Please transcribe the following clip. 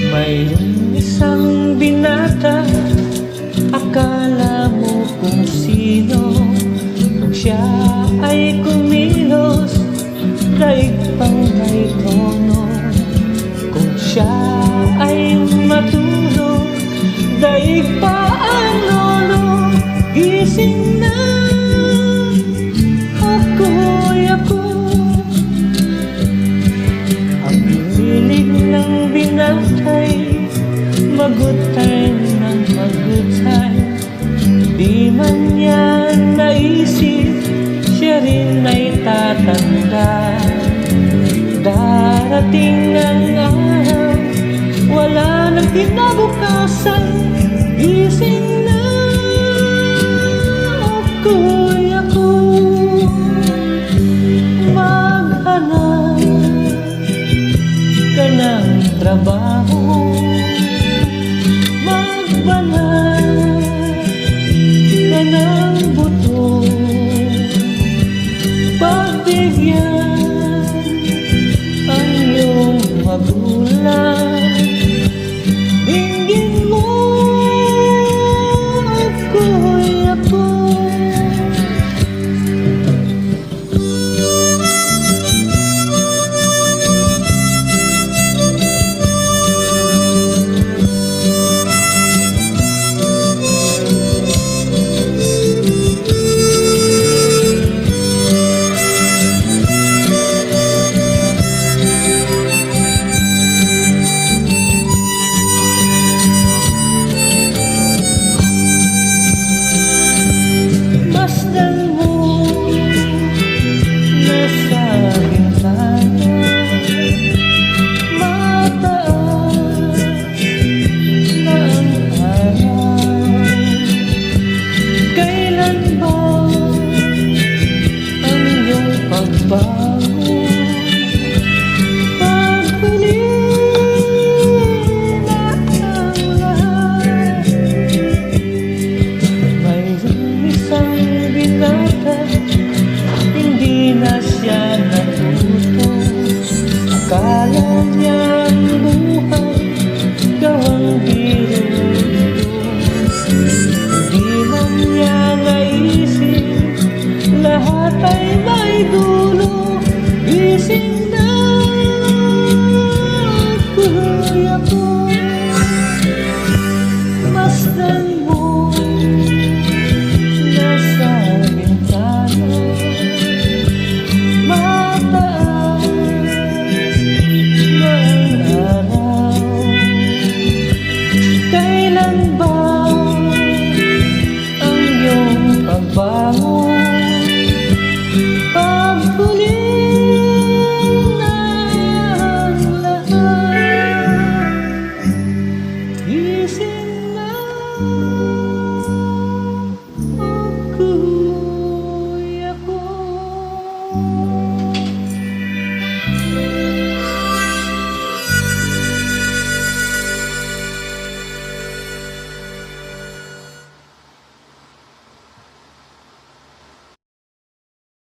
Mayroong isang binata, akala mo kung sino. Nung siya ay kumilos, daig pang may tono. Kung siya ay matulog, daig pa ang lolo. Gising na ako'y ako. Ang hilig ng binatay, magutay ng magutay. Di man niya naisip, siya rin ay tatanda. Darating ang araw, wala nang kinabukasan. Gising na ako'y ako. Maghanap ka ng trabaho,